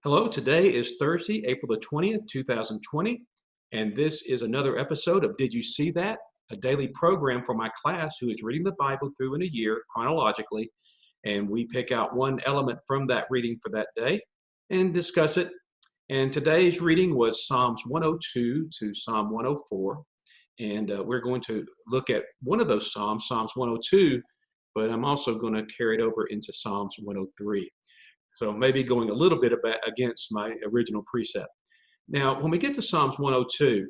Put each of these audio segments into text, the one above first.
Hello, today is Thursday, April the 20th, 2020, and this is another episode of Did You See That? A daily program for my class who is reading the Bible through in a year chronologically, and we pick out one element from that reading for that day and discuss it. And today's reading was Psalms 102 to Psalm 104, and we're going to look at one of those Psalms, Psalms 102, but I'm also going to carry it over into Psalms 103. So maybe going a little bit against my original precept. Now, when we get to Psalms 102,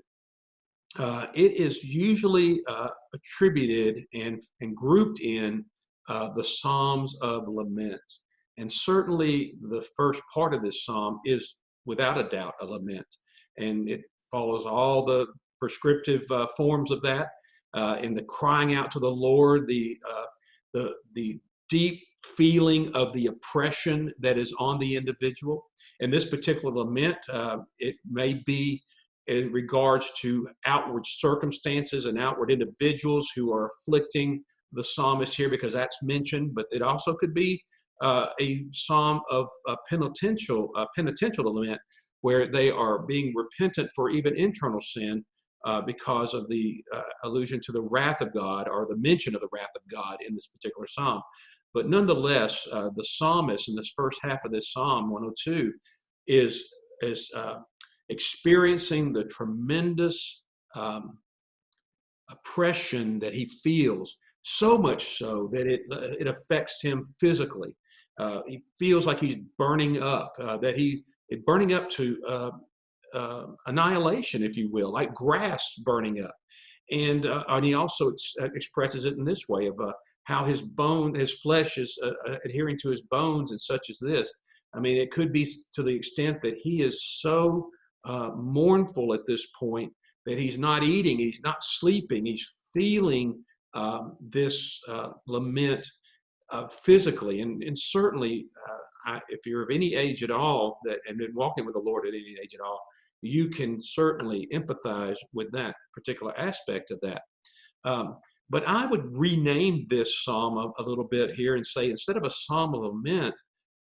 it is usually attributed and grouped in the Psalms of Lament. And certainly the first part of this psalm is without a doubt a lament. And it follows all the prescriptive forms of that in the crying out to the Lord, the deep feeling of the oppression that is on the individual. In this particular lament, it may be in regards to outward circumstances and outward individuals who are afflicting the psalmist here, because that's mentioned, but it also could be a psalm of a penitential lament, where they are being repentant for even internal sin because of the allusion to the wrath of God, or the mention of the wrath of God in this particular psalm. But nonetheless, the psalmist in this first half of this Psalm 102 is experiencing the tremendous oppression that he feels, so much so that it affects him physically. He feels like he's burning up, burning up to annihilation, if you will, like grass burning up. And he also expresses it in this way of how his flesh is adhering to his bones, and such as this. I mean, it could be to the extent that he is so mournful at this point that he's not eating, he's not sleeping, he's feeling this lament physically. And certainly, if you're of any age at all and been walking with the Lord at any age at all, you can certainly empathize with that particular aspect of that. But I would rename this psalm a little bit here and say, instead of a psalm of lament,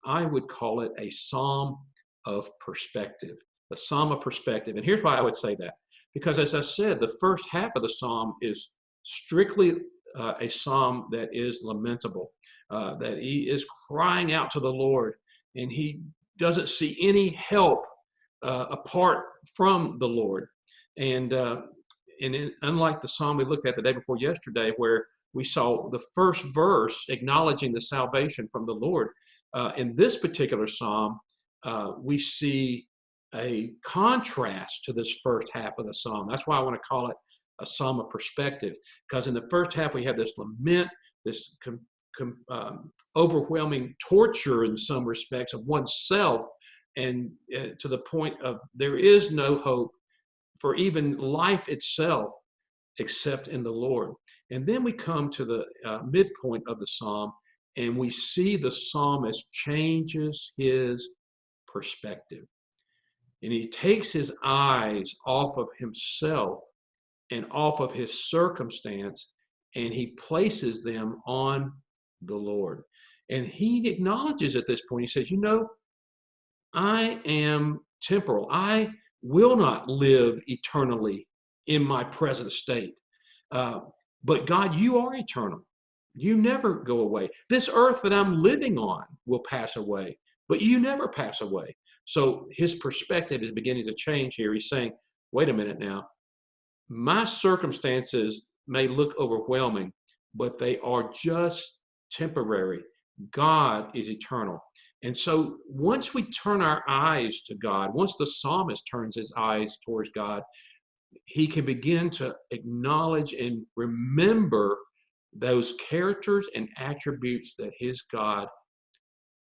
I would call it a psalm of perspective. A psalm of perspective. And here's why I would say that. Because as I said, the first half of the psalm is strictly a psalm that is lamentable, that he is crying out to the Lord, and he doesn't see any help apart from the Lord. And unlike the psalm we looked at the day before yesterday, where we saw the first verse acknowledging the salvation from the Lord, in this particular psalm, we see a contrast to this first half of the psalm. That's why I want to call it a psalm of perspective, because in the first half we have this lament, this overwhelming torture in some respects of oneself, and to the point of there is no hope for even life itself except in the Lord. And then we come to the midpoint of the psalm, and we see the psalmist changes his perspective. And he takes his eyes off of himself and off of his circumstance, and he places them on the Lord. And he acknowledges at this point, he says, I am temporal. I will not live eternally in my present state. But God, you are eternal. You never go away. This earth that I'm living on will pass away, but you never pass away. So his perspective is beginning to change here. He's saying, wait a minute now. My circumstances may look overwhelming, but they are just temporary. God is eternal. And so once we turn our eyes to God, once the psalmist turns his eyes towards God, he can begin to acknowledge and remember those characters and attributes that his God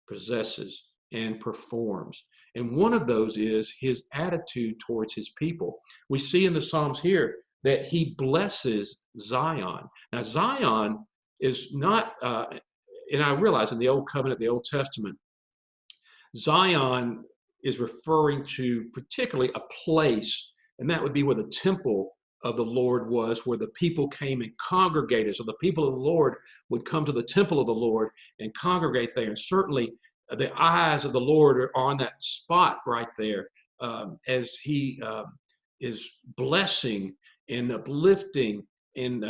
possesses and performs. And one of those is his attitude towards his people. We see in the Psalms here that he blesses Zion. Now, Zion is not, and I realize in the Old Covenant, the Old Testament, Zion is referring to particularly a place, and that would be where the temple of the Lord was, where the people came and congregated. So the people of the Lord would come to the temple of the Lord and congregate there. And certainly the eyes of the Lord are on that spot right there, as he is blessing and uplifting and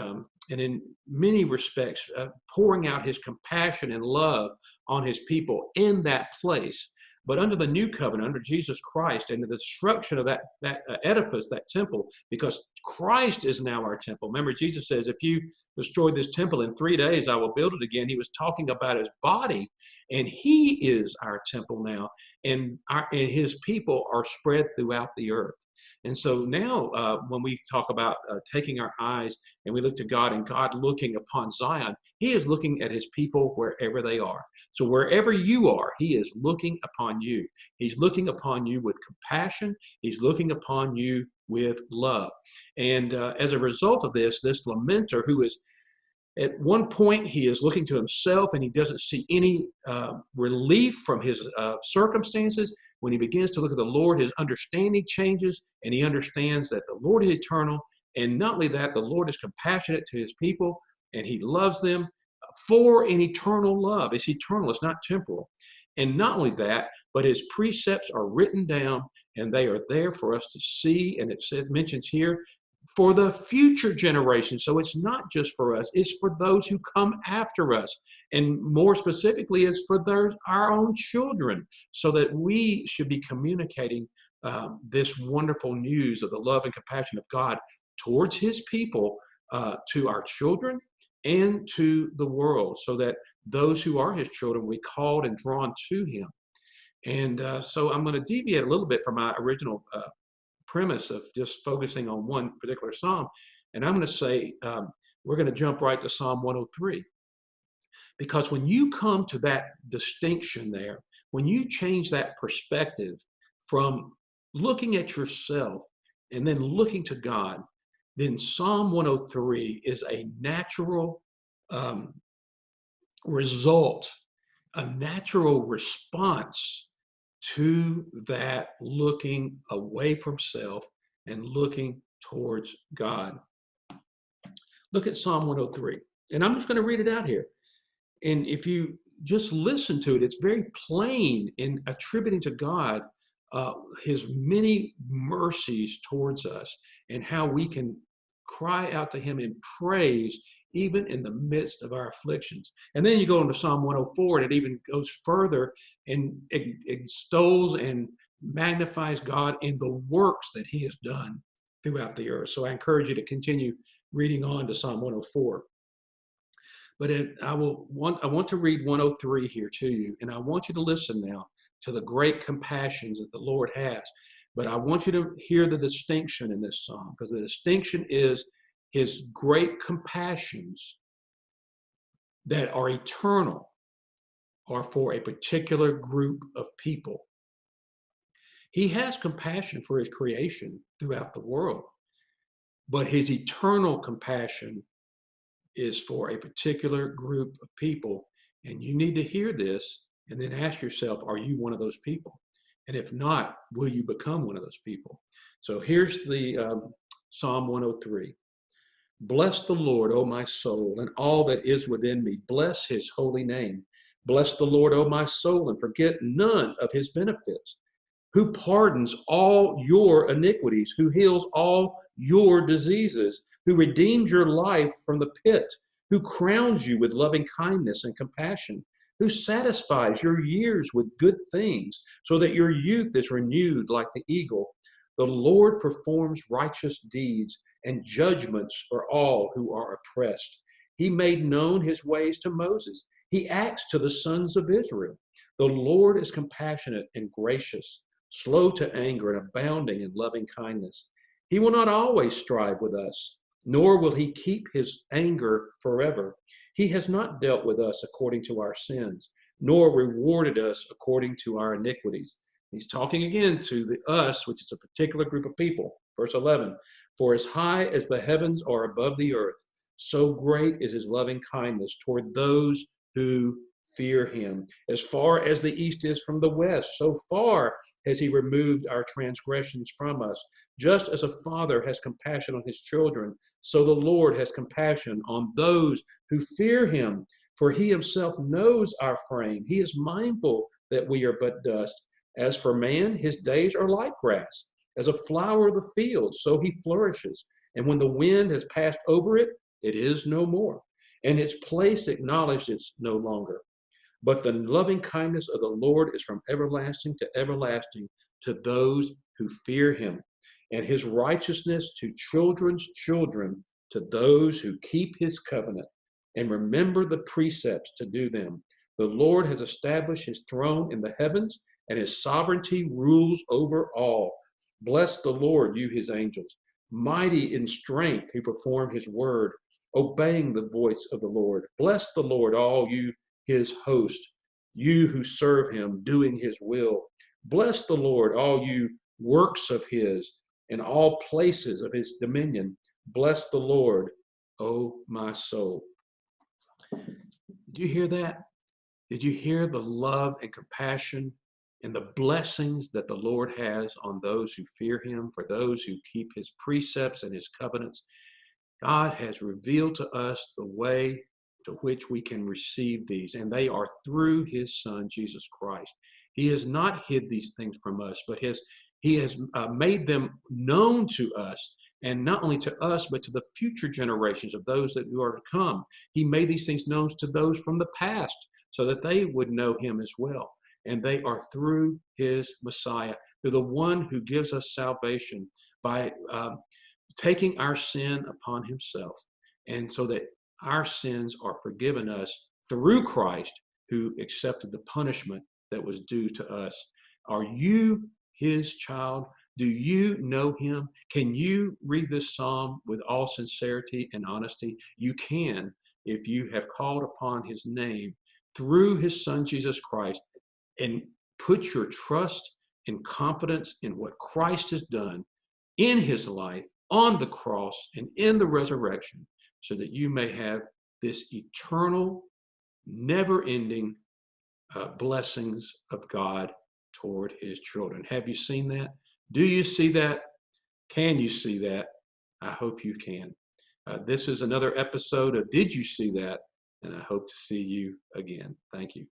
in many respects pouring out his compassion and love on his people in that place. But under the new covenant, under Jesus Christ, and the destruction of that edifice, that temple, because Christ is now our temple. Remember, Jesus says, if you destroy this temple in 3 days, I will build it again. He was talking about his body, and he is our temple now, and his people are spread throughout the earth. And so now when we talk about taking our eyes and we look to God and God looking upon Zion, he is looking at his people wherever they are. So wherever you are, he is looking upon you. He's looking upon you with compassion. He's looking upon you with love. And as a result of this lamenter, who is at one point, he is looking to himself and he doesn't see any relief from his circumstances. When he begins to look at the Lord, his understanding changes and he understands that the Lord is eternal. And not only that, the Lord is compassionate to his people and he loves them for an eternal love. It's eternal, it's not temporal. And not only that, but his precepts are written down and they are there for us to see. And it mentions here, for the future generation. So it's not just for us, it's for those who come after us. And more specifically, it's for our own children, so that we should be communicating this wonderful news of the love and compassion of God towards his people, to our children and to the world, so that those who are his children will be called and drawn to him. And so I'm going to deviate a little bit from my original premise of just focusing on one particular psalm. And I'm going to say, we're going to jump right to Psalm 103. Because when you come to that distinction there, when you change that perspective from looking at yourself and then looking to God, then Psalm 103 is a natural result, a natural response to that looking away from self and looking towards God. Look at Psalm 103. And I'm just going to read it out here. And if you just listen to it, it's very plain in attributing to God his many mercies towards us and how we can cry out to him in praise even in the midst of our afflictions. And then you go into Psalm 104 and it even goes further and extols and magnifies God in the works that he has done throughout the earth. So I encourage you to continue reading on to Psalm 104. But I want to read 103 here to you, and I want you to listen now to the great compassions that the Lord has. But I want you to hear the distinction in this psalm, because the distinction is his great compassions that are eternal are for a particular group of people. He has compassion for his creation throughout the world, but his eternal compassion is for a particular group of people. And you need to hear this and then ask yourself, are you one of those people? And if not, will you become one of those people? So here's the Psalm 103. Bless the Lord, O my soul, and all that is within me. Bless his holy name. Bless the Lord, O my soul, and forget none of his benefits. Who pardons all your iniquities, who heals all your diseases, who redeemed your life from the pit, who crowns you with loving kindness and compassion, who satisfies your years with good things, so that your youth is renewed like the eagle. The Lord performs righteous deeds and judgments for all who are oppressed. He made known his ways to Moses. He acts to the sons of Israel. The Lord is compassionate and gracious, slow to anger and abounding in loving kindness. He will not always strive with us, nor will he keep his anger forever. He has not dealt with us according to our sins, nor rewarded us according to our iniquities. He's talking again to the us, which is a particular group of people. Verse 11, for as high as the heavens are above the earth, so great is his loving kindness toward those who fear him. As far as the east is from the west, so far has he removed our transgressions from us. Just as a father has compassion on his children, so the Lord has compassion on those who fear him. For he himself knows our frame. He is mindful that we are but dust. As for man, his days are like grass. As a flower of the field, so he flourishes. And when the wind has passed over it, it is no more, and its place acknowledged is no longer. But the loving kindness of the Lord is from everlasting to everlasting to those who fear him, and his righteousness to children's children, to those who keep his covenant and remember the precepts to do them. The Lord has established his throne in the heavens, and his sovereignty rules over all. Bless the Lord, you his angels, mighty in strength who perform his word, obeying the voice of the Lord. Bless the Lord, all you his host, you who serve him, doing his will. Bless the Lord, all you works of his, in all places of his dominion. Bless the Lord, O my soul. Did you hear that? Did you hear the love and compassion and the blessings that the Lord has on those who fear him, for those who keep his precepts and his covenants? God has revealed to us the way to which we can receive these, and they are through his Son, Jesus Christ. He has not hid these things from us, but he has made them known to us, and not only to us, but to the future generations of those that are to come. He made these things known to those from the past so that they would know him as well. And they are through his Messiah, through the one who gives us salvation by taking our sin upon himself, and so that our sins are forgiven us through Christ, who accepted the punishment that was due to us. Are you his child? Do you know him? Can you read this psalm with all sincerity and honesty? You can, if you have called upon his name through his Son, Jesus Christ, and put your trust and confidence in what Christ has done in his life on the cross and in the resurrection, so that you may have this eternal, never-ending blessings of God toward his children. Have you seen that? Do you see that? Can you see that? I hope you can. This is another episode of Did You See That? And I hope to see you again. Thank you.